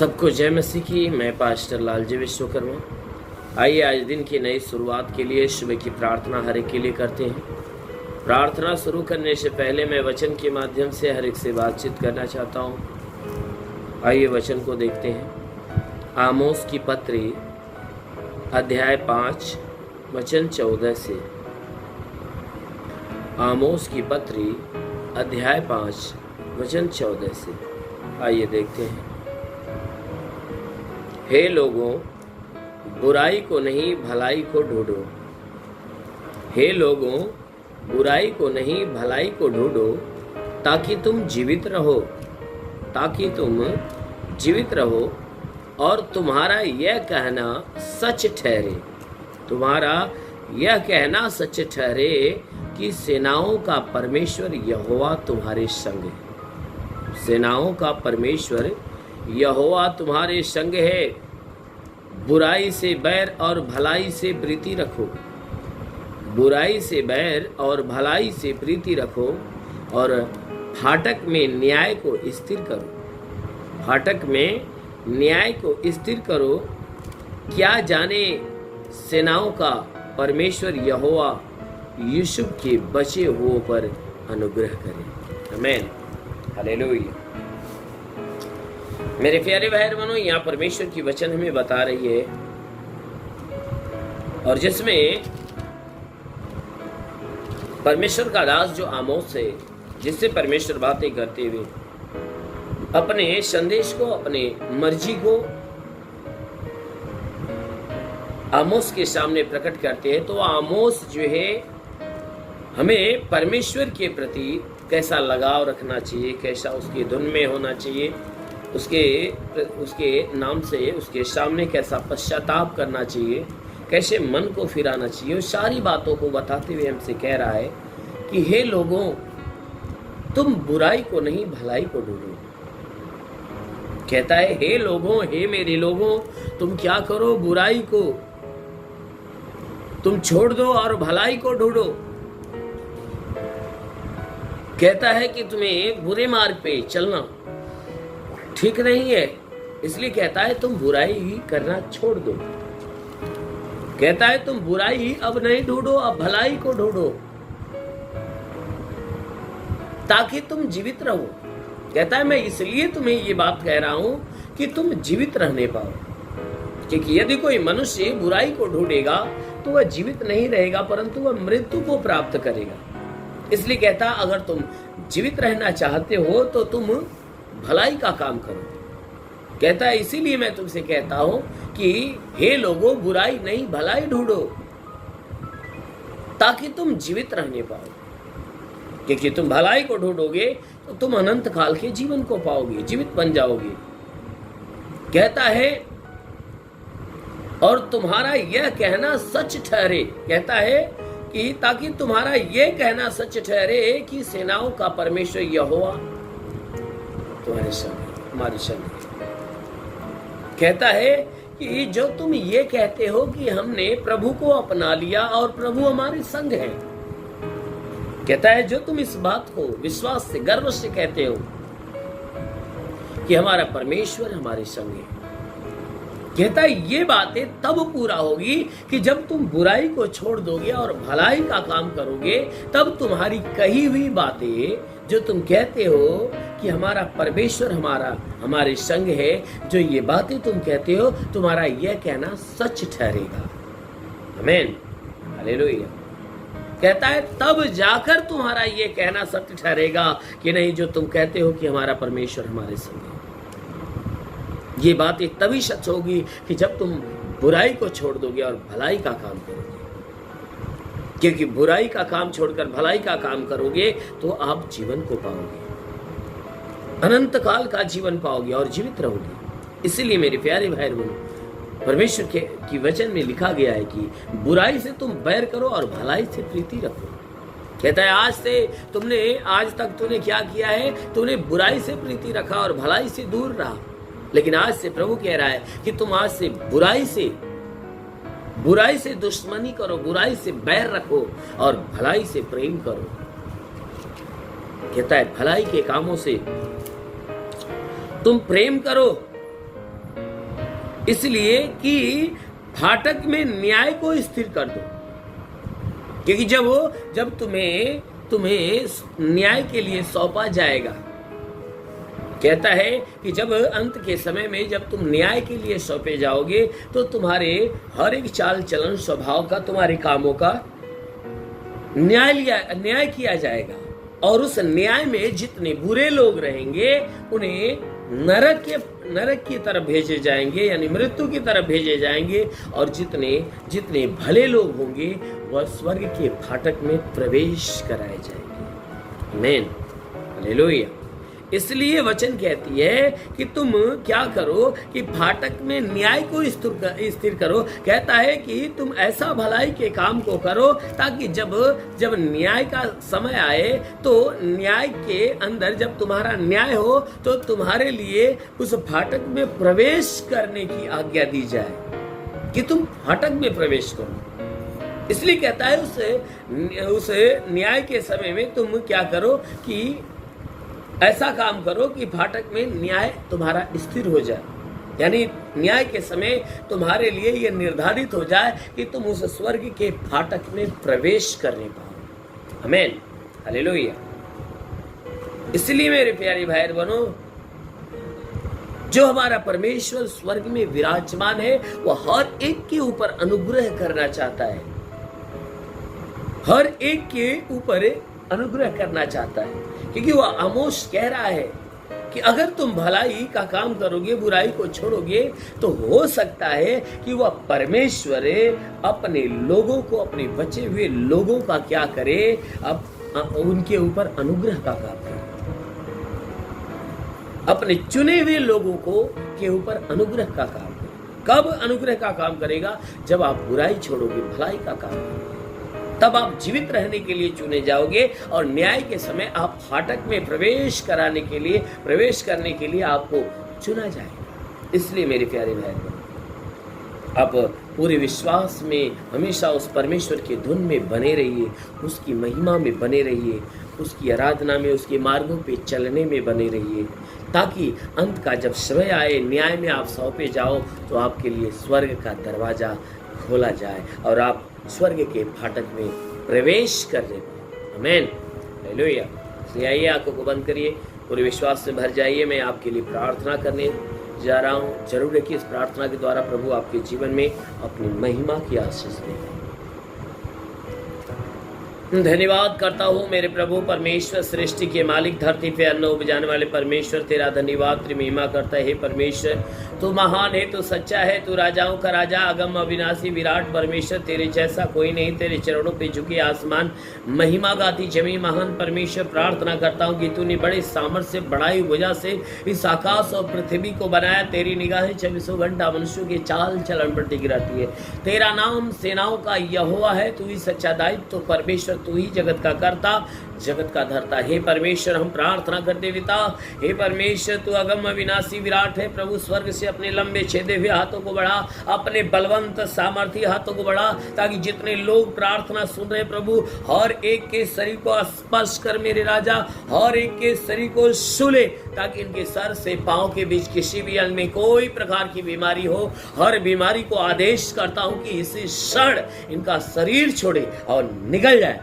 सबको जय मसीह की। मैं पास्टर लालजी विश्वकर्मा। आइए आज दिन की नई शुरुआत के लिए सुबह की प्रार्थना हर एक के लिए करते हैं। प्रार्थना शुरू करने से पहले मैं वचन के माध्यम से हर एक से बातचीत करना चाहता हूँ। आइए वचन को देखते हैं। आमोस की पत्री अध्याय 5 वचन 14 से। आमोस की पत्री अध्याय 5 वचन 14 से। आइए देखते हैं। हे लोगों, बुराई को नहीं भलाई को ढूंढो। हे लोगों, बुराई को नहीं भलाई को ढूंढो, ताकि तुम जीवित रहो और तुम्हारा यह कहना सच ठहरे कि सेनाओं का परमेश्वर यहोवा तुम्हारे संग है। सेनाओं का परमेश्वर यहोवा तुम्हारे संग है। बुराई से बैर और भलाई से प्रीति रखो। बुराई से बैर और भलाई से प्रीति रखो और फाटक में न्याय को स्थिर करो। फाटक में न्याय को स्थिर करो। क्या जाने सेनाओं का परमेश्वर यहोवा यूसुफ के बचे हुओं पर अनुग्रह करे। आमीन, हालेलुया। मेरे प्यारे भाई बहनों, यहाँ परमेश्वर की वचन हमें बता रही है और जिसमें परमेश्वर का दास जो आमोस है, जिससे परमेश्वर बातें करते हुए अपने संदेश को, अपने मर्जी को आमोस के सामने प्रकट करते हैं। तो आमोस जो है, हमें परमेश्वर के प्रति कैसा लगाव रखना चाहिए, कैसा उसकी धुन में होना चाहिए, उसके नाम से उसके सामने कैसा पश्चाताप करना चाहिए, कैसे मन को फिराना चाहिए, उस सारी बातों को बताते हुए हमसे कह रहा है कि हे लोगों, तुम बुराई को नहीं भलाई को ढूंढो। कहता है हे लोगों, हे मेरे लोगों, तुम क्या करो, बुराई को तुम छोड़ दो और भलाई को ढूंढो। कहता है कि तुम्हें बुरे मार्ग पे चलना ठीक नहीं है, इसलिए कहता है तुम बुराई ही करना छोड़ दो। कहता है तुम बुराई अब नहीं ढूंढो, अब भलाई को ढूंढो, ताकि तुम जीवित रहो। कहता है मैं इसलिए तुम्हें ये बात कह रहा हूं कि तुम जीवित रहने पाओ, क्योंकि यदि कोई मनुष्य बुराई को ढूंढेगा तो वह जीवित नहीं रहेगा, परंतु वह मृत्यु को प्राप्त करेगा। इसलिए कहता अगर तुम जीवित रहना चाहते हो तो तुम भलाई का काम करो। कहता है इसीलिए मैं तुमसे कहता हूं कि हे लोगों, बुराई नहीं भलाई ढूंढो, ताकि तुम जीवित रहने पाओ। क्योंकि तुम भलाई को ढूंढोगे तो तुम अनंत काल के जीवन को पाओगे, जीवित बन जाओगे। कहता है और तुम्हारा यह कहना सच ठहरे। कहता है कि ताकि तुम्हारा यह कहना सच ठहरे कि सेनाओं का परमेश्वर यहोवा तुम्हारे संग, हमारे संग। कहता है कि जो तुम ये कहते हो कि हमने प्रभु को अपना लिया और प्रभु हमारे संग है। कहता है जो तुम इस बात को विश्वास से, गर्व से कहते हो कि हमारा परमेश्वर हमारे संग है। कहता है ये बातें तब पूरा होगी कि जब तुम बुराई को छोड़ दोगे और भलाई का काम करोगे। तब तुम्हारी कही हुई बातें, जो तुम कहते हो कि हमारा परमेश्वर हमारे संग है, जो ये बातें तुम कहते हो, तुम्हारा यह कहना सच ठहरेगा। आमीन, हालेलुया। कहता है तब जाकर तुम्हारा यह कहना सच ठहरेगा कि नहीं, जो तुम कहते हो कि हमारा परमेश्वर हमारे संग है। ये बातें तभी सच होगी कि जब तुम बुराई को छोड़ दोगे और भलाई का काम करोगे। क्योंकि बुराई का काम छोड़कर भलाई का काम करोगे तो आप जीवन को पाओगे, अनंत काल का जीवन पाओगे और जीवित रहोगे। इसलिए मेरे प्यारे भाई बहनों, परमेश्वर की वचन में लिखा गया है कि बुराई से तुम बैर करो और भलाई से प्रीति रखो। कहता है आज तक तूने क्या किया है, तूने बुराई से प्रीति रखा और भलाई से दूर रहा। लेकिन आज से प्रभु कह रहा है कि तुम आज से बुराई से दुश्मनी करो, बुराई से बैर रखो और भलाई से प्रेम करो। कहता है भलाई के कामों से तुम प्रेम करो, इसलिए कि फाटक में न्याय को स्थिर कर दो, क्योंकि जब तुम्हें न्याय के लिए सौंपा जाएगा, कहता है कि जब अंत के समय में जब तुम न्याय के लिए सौंपे जाओगे तो तुम्हारे हर एक चाल चलन स्वभाव का, तुम्हारे कामों का न्याय किया जाएगा। और उस न्याय में जितने बुरे लोग रहेंगे उन्हें नरक की तरफ भेजे जाएंगे, यानी मृत्यु की तरफ भेजे जाएंगे, और जितने भले लोग होंगे वह स्वर्ग के फाटक में प्रवेश कराए जाएंगे। आमीन, हालेलुया। इसलिए वचन कहती है कि तुम क्या करो कि फाटक में न्याय को स्थिर करो। कहता है कि तुम ऐसा भलाई के काम को करो ताकि जब न्याय का समय आए तो न्याय के अंदर जब तुम्हारा न्याय हो तो तुम्हारे लिए उस फाटक में प्रवेश करने की आज्ञा दी जाए, कि तुम फाटक में प्रवेश करो। इसलिए कहता है उस न्याय के समय में तुम क्या करो कि ऐसा काम करो कि फाटक में न्याय तुम्हारा स्थिर हो जाए, यानी न्याय के समय तुम्हारे लिए यह निर्धारित हो जाए कि तुम उस स्वर्ग के फाटक में प्रवेश करने पाओ। आमीन, हालेलुया। इसलिए मेरे प्यारे भाई बहनों, जो हमारा परमेश्वर स्वर्ग में विराजमान है वह हर एक के ऊपर अनुग्रह करना चाहता है, हर एक के ऊपर अनुग्रह करना चाहता है, क्योंकि वह आमोस कह रहा है कि अगर तुम भलाई का काम करोगे, बुराई को छोड़ोगे, तो हो सकता है कि वह परमेश्वर अपने लोगों को, अपने बचे हुए लोगों का क्या करे, अब उनके ऊपर अनुग्रह का काम करे, अपने चुने हुए लोगों को के ऊपर अनुग्रह का काम करे। कब अनुग्रह का काम करेगा? जब आप बुराई छोड़ोगे, भलाई का काम करोगे, तब आप जीवित रहने के लिए चुने जाओगे और न्याय के समय आप फाटक में प्रवेश करने के लिए आपको चुना जाएगा। इसलिए मेरे प्यारे भाई आप पूरे विश्वास में हमेशा उस परमेश्वर के धुन में बने रहिए, उसकी महिमा में बने रहिए, उसकी आराधना में, उसके मार्गों पे चलने में बने रहिए, ताकि अंत का जब समय आए, न्याय में आप सौंपे जाओ तो आपके लिए स्वर्ग का दरवाजा खोला जाए और आप स्वर्ग के फाटक में प्रवेश कर ले। आमीन, हालेलुया। इसलिए आइए आंखों को बंद करिए, पूरे विश्वास से भर जाइए। मैं आपके लिए प्रार्थना करने जा रहा हूँ। जरूर है कि इस प्रार्थना के द्वारा प्रभु आपके जीवन में अपनी महिमा की आशीष देगा। धन्यवाद करता हूँ मेरे प्रभु परमेश्वर, सृष्टि के मालिक, धरती पे अन्न उपजाने वाले परमेश्वर, तेरा धन्यवाद, तेरी महिमा करता है। परमेश्वर तू महान है, तू सच्चा है, तू राजाओं का राजा, अगम अविनाशी विराट परमेश्वर, तेरे जैसा कोई नहीं। तेरे चरणों पे झुके आसमान महिमा गाती जमी महान परमेश्वर, प्रार्थना करता हूँ कि तूने बड़े सामर्थ्य से, बड़ाई वजह से इस आकाश और पृथ्वी को बनाया। तेरी निगाहें 24 घंटा मनुष्यों के चाल चलन पर टिकी रहती है। तेरा नाम सेनाओं का यहोवा है, तू ही सच्चा दायित्व परमेश्वर, तू ही जगत का कर्ता, जगत का धर्ता। हे परमेश्वर हम प्रार्थना करते पिता, हे परमेश्वर तू अगम अविनाशी विराट है प्रभु, स्वर्ग से अपने लंबे छेदे हुए हाथों को बढ़ा, अपने बलवंत सामर्थ्य हाथों को बढ़ा, ताकि जितने लोग प्रार्थना सुन रहे प्रभु, हर एक के शरीर को स्पर्श कर मेरे राजा, हर एक के शरीर को छूले, ताकि इनके सर से पांव के बीच किसी भी अंग में कोई प्रकार की बीमारी हो, हर बीमारी को आदेश करता हूं कि इसी क्षण इनका शरीर छोड़े और निकल जाए।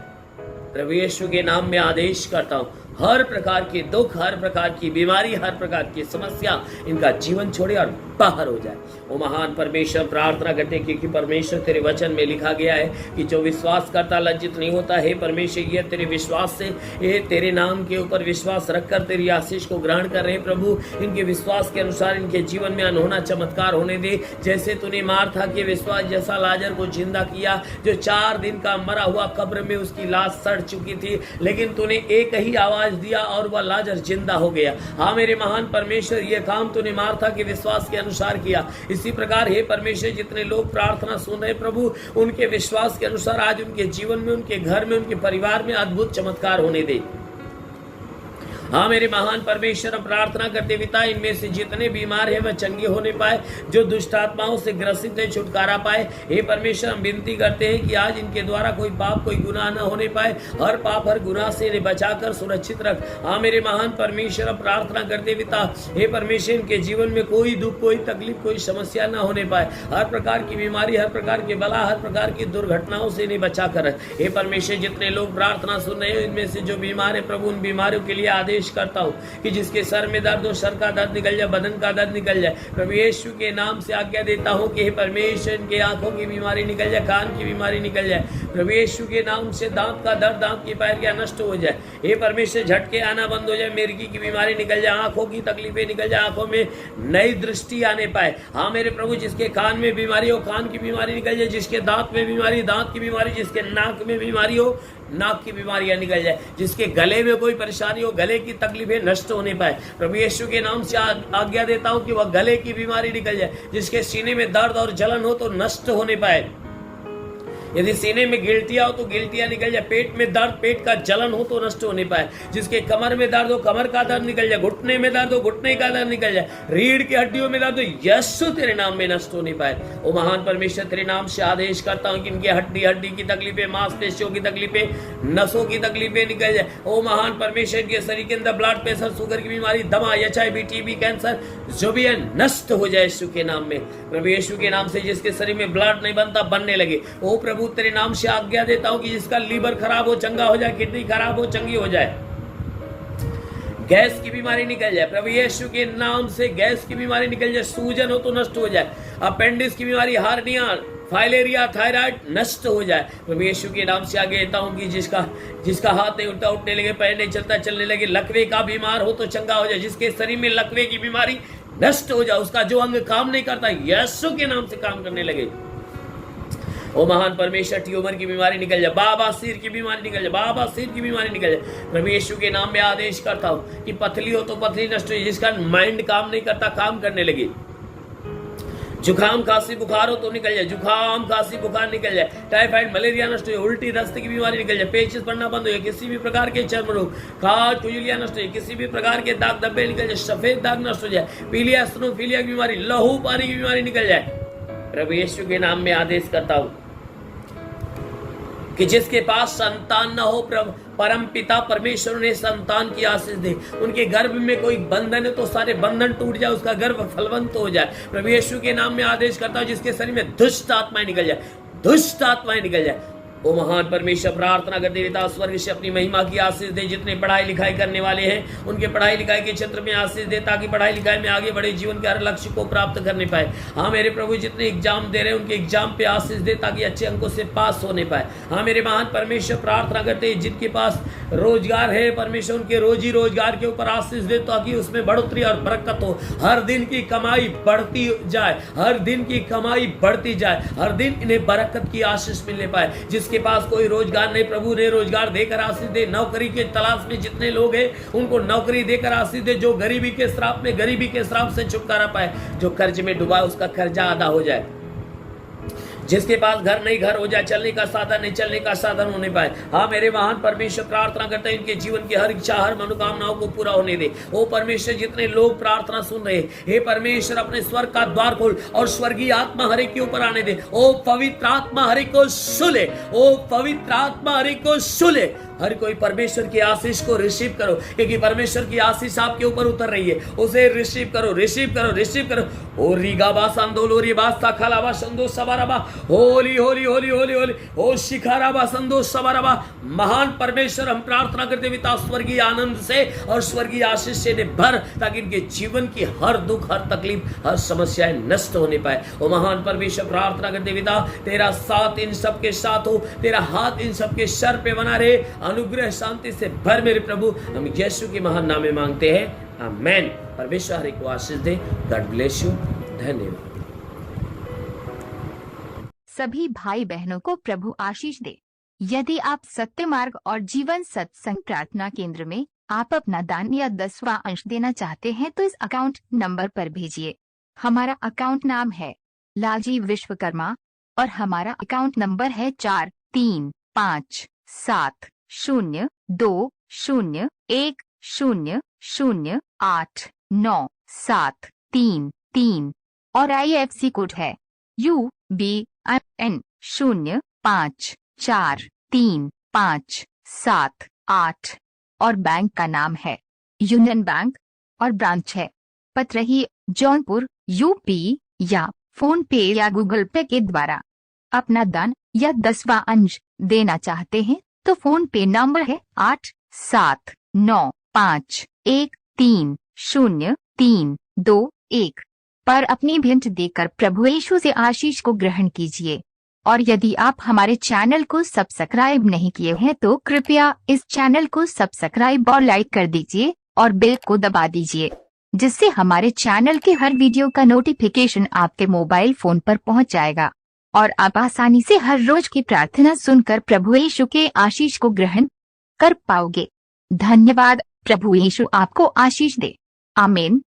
प्रभु यीशु के नाम में आदेश करता हूं, हर प्रकार के दुख, हर प्रकार की बीमारी, हर प्रकार की समस्या इनका जीवन छोड़े और बाहर हो जाए। वो महान परमेश्वर प्रार्थना करते हैं, क्योंकि परमेश्वर तेरे वचन में लिखा गया है कि जो विश्वास करता लज्जित नहीं होता है। परमेश्वर ये तेरे विश्वास से, ये तेरे नाम के ऊपर विश्वास रखकर तेरी आशीष को ग्रहण कर रहे हैं प्रभु। इनके विश्वास के अनुसार इनके जीवन में अनहोना चमत्कार होने दे, जैसे तूने मार्था के विश्वास जैसा लाजर को जिंदा किया, जो 4 दिन का मरा हुआ कब्र में उसकी लाश सड़ चुकी थी, लेकिन तूने एक ही आवाज दिया और वह लाजर जिंदा हो गया। हाँ मेरे महान परमेश्वर, ये काम तूने मार्था के विश्वास के अनुसार किया। इसी प्रकार हे परमेश्वर, जितने लोग प्रार्थना सुन रहे प्रभु, उनके विश्वास के अनुसार आज उनके जीवन में, उनके घर में, उनके परिवार में अद्भुत चमत्कार होने दे। हाँ मेरे महान परमेश्वर, हम प्रार्थना करते पिता, इनमें से जितने बीमार हैं वह चंगे होने पाए, जो दुष्ट आत्माओं से ग्रसित है छुटकारा पाए। हे परमेश्वर, हम विनती करते हैं कि आज इनके द्वारा कोई पाप कोई गुनाह न होने पाए, हर पाप हर गुनाह से इन्हें बचाकर सुरक्षित रख। हाँ मेरे महान परमेश्वर, हम प्रार्थना करते पिता, हे परमेश्वर, इनके जीवन में कोई दुख कोई तकलीफ कोई समस्या न होने पाए, हर प्रकार की बीमारी हर प्रकार के बला हर प्रकार की दुर्घटनाओं से इन्हें बचा कर रख। हे परमेश्वर, जितने लोग प्रार्थना सुन रहे हैं इनमें से जो बीमार है प्रभु, उन बीमारियों के लिए आदेश करता हूँ कि जिसके सर में दर्द हो सर का दर्द निकल जाए, बदन का दर्द निकल जाए। प्रभु यीशु के नाम से आज्ञा देता हूँ कि हे परमेश्वर, इनके आंखों की बीमारी निकल जाए, कान की बीमारी निकल जाए। प्रभु यीशु के नाम से दांत का दर्द दांत की पायरियां नष्ट हो जाए। हे परमेश्वर, झटके आना बंद हो जाए, मिर्गी की बीमारी निकल जाए, आंखों की तकलीफें निकल जाए, आंखों में नई दृष्टि आने पाए। हाँ मेरे प्रभु, जिसके कान में बीमारी हो कान की बीमारी निकल जाए, जिसके दांत में बीमारी दांत की बीमारी, जिसके नाक में बीमारी हो नाक की बीमारियां निकल जाए, जिसके गले में कोई परेशानी हो गले की तकलीफें नष्ट होने पाए। प्रभु यीशु के नाम से आज्ञा देता हूं कि वह गले की बीमारी निकल जाए, जिसके सीने में दर्द और जलन हो तो नष्ट होने पाए। यदि सीने में गिल्टियां हो तो गिल्टियां निकल जाए, पेट में दर्द पेट का जलन हो तो नष्ट होने पाए, जिसके कमर में दर्द हो कमर का दर्द निकल जाए, घुटने में दर्द हो घुटने का दर्द निकल जाए, रीढ़ की हड्डियों में दर्द हो यीशु तेरे नाम में नष्ट होने पाए। ओ महान परमेश्वर, तेरे नाम से आदेश करता हूं कि इनकी हड्डी की तकलीफें मांसपेशियों की तकलीफें नसों की तकलीफें निकल जाए। ओ महान परमेश्वर, के शरीर के अंदर ब्लड प्रेशर शुगर की बीमारी दमा HIV TB कैंसर जो भी है नष्ट हो जाए यीशु के नाम में। प्रभु यीशु के नाम से जिसके शरीर में ब्लड नहीं बनता बनने लगे, ओ प्रभु तेरे नाम से आज्ञा देता हूं कि जिसका लीवर खराब हो चंगा हो जाए, किडनी खराब हो चंगी हो जाए, गैस की बीमारी निकल जाए। प्रभु यीशु के नाम से गैस की बीमारी निकल जाए, सूजन हो तो नष्ट हो जाए, अपेंडिक्स की बीमारी हार्निया फाइलेरिया थायराइड नष्ट हो जाए। प्रभु यीशु के नाम से आगे देता हूं कि जिसका हाथ नहीं उठता उठने लगे, पैर नहीं चलता चलने लगे, लकवे का बीमार हो तो चंगा हो जाए, जिसके शरीर में लकवे की बीमारी नष्ट हो जाए, उसका जो अंग काम नहीं करता यीशु के नाम से काम करने लगे। ओ महान परमेश्वर, ट्यूमर की बीमारी निकल जाए, बाबा सिर की बीमारी निकल जाए, बाबा सिर की बीमारी निकल जाए। प्रभु यीशु के नाम में आदेश करता हूं कि पथरी हो तो पथरी नष्ट हो जाए, जिसका माइंड काम नहीं करता काम करने लगे, जुकाम खांसी बुखार हो तो निकल जाए, जुकाम खांसी बुखार निकल जाए, टाइफाइड मलेरिया नष्ट हो जाए, उल्टी दस्त की बीमारी निकल जाए, पेचिस पड़ना बंद हो जाए, किसी भी प्रकार के चर्म रोग खाज खुजलियां नष्ट हो जाए, किसी भी प्रकार के दाग धब्बे निकल जाए, सफेद दाग नष्ट हो जाए, पीलिया एसिनोफिलिया की बीमारी लहू पानी की बीमारी निकल जाए। प्रभु यीशु के नाम में आदेश करता हूं कि जिसके पास संतान न हो, प्रभु परम पिता परमेश्वर ने संतान की आशीष दे, उनके गर्भ में कोई बंधन है तो सारे बंधन टूट जाए, उसका गर्भ फलवंत हो जाए। प्रभु यीशु के नाम में आदेश करता हूं जिसके शरीर में दुष्ट आत्माएं निकल जाए, दुष्ट आत्माएं निकल जाए। ओ महान परमेश्वर, प्रार्थना करते पिता स्वर्ग से अपनी महिमा की आशीष दे, जितने पढ़ाई लिखाई करने वाले हैं उनके पढ़ाई लिखाई के क्षेत्र में आशीष दे, ताकि पढ़ाई लिखाई में आगे बढ़े, जीवन के हर लक्ष्य को प्राप्त करने पाए। हाँ मेरे प्रभु, जितने एग्जाम दे रहे हैं उनके एग्जाम पे आशीष दे, ताकि अच्छे अंकों से पास होने पाए। हाँ मेरे महान परमेश्वर, प्रार्थना करते हैं जिनके पास रोजगार है परमेश्वर, उनके रोजी रोजगार के ऊपर आशीष दे, ताकि उसमें बढ़ोतरी और बरकत हो, हर दिन की कमाई बढ़ती जाए, हर दिन की कमाई बढ़ती जाए, हर दिन इन्हें बरकत की आशीष मिलने पाए। जिसके पास कोई रोजगार नहीं, प्रभु ने रोजगार देकर आशीष दे, नौकरी के तलाश में जितने लोग हैं उनको नौकरी देकर आशीष दे, जो गरीबी के श्राप में गरीबी के श्राप से छुटकारा पाए, जो कर्ज में डूबा उसका कर्जा अदा हो जाए, जिसके पास घर नहीं घर हो जाए, चलने का साधन नहीं चलने का साधन होने पाए। हाँ मेरे महान परमेश्वर, प्रार्थना करते हैं इनके जीवन की हर इच्छा हर मनोकामनाओं को पूरा होने दे। ओ परमेश्वर, जितने लोग प्रार्थना सुन रहे हैं, हे परमेश्वर अपने स्वर्ग का द्वार खोल और स्वर्गीय आत्मा हर एक के ऊपर आने दे। ओ पवित्र आत्मा हर एक को सुले, ओ पवित्र आत्मा हर एक को सुले। हर कोई परमेश्वर की आशीष को रिसीव करो, क्योंकि परमेश्वर की आशीष आपके ऊपर उतर रही है, उसे रिसीव करो, रिसीव करो, रिसीव करो। ओ रीगा बासंदो लोरी बासा खलाबा संदो सबाराबा, होली होली होली होली होली, ओ शिखाराबा संदो सबाराबा। महान परमेश्वर, हम प्रार्थना करते पिता स्वर्गीय आनंद से और स्वर्गीय आशीष से भर, ताकि इनके जीवन की हर दुख हर तकलीफ हर समस्याएं नष्ट होने पाए। ओ महान परमेश्वर, प्रार्थना करते पिता तेरा साथ इन सबके साथ हो, तेरा हाथ इन सबके सर पे बना रहे, अनुग्रह शांति से भर मेरे प्रभु, हम यीशु के महान नाम में मांगते हैं, आमेन। परमेश्वर हर एक को आशीष दे। God bless you. धन्यवाद। सभी भाई बहनों को प्रभु आशीष दे। यदि आप सत्य मार्ग और जीवन सत्संग प्रार्थना केंद्र में आप अपना दान या 10वां अंश देना चाहते हैं तो इस अकाउंट नंबर पर भेजिए। हमारा अकाउंट नाम है लालजी विश्वकर्मा और हमारा अकाउंट नंबर है 43570201 0089733 और IFSC कोड है UBIN 054357 और बैंक का नाम है यूनियन बैंक और ब्रांच है पतरही जौनपुर यूपी या फोन पे या गूगल पे के द्वारा अपना दान या 10वां अंश देना चाहते हैं तो फोन पे नंबर है 8795130321 पर अपनी भेंट देकर प्रभु यीशु से आशीष को ग्रहण कीजिए। और यदि आप हमारे चैनल को सब्सक्राइब नहीं किए हैं तो कृपया इस चैनल को सब्सक्राइब और लाइक कर दीजिए और बेल को दबा दीजिए जिससे हमारे चैनल के हर वीडियो का नोटिफिकेशन आपके मोबाइल फोन पर पहुंच जाएगा और आप आसानी से हर रोज की प्रार्थना सुनकर प्रभु यीशु के आशीष को ग्रहण कर पाओगे। धन्यवाद। प्रभु यीशु आपको आशीष दे। आमीन।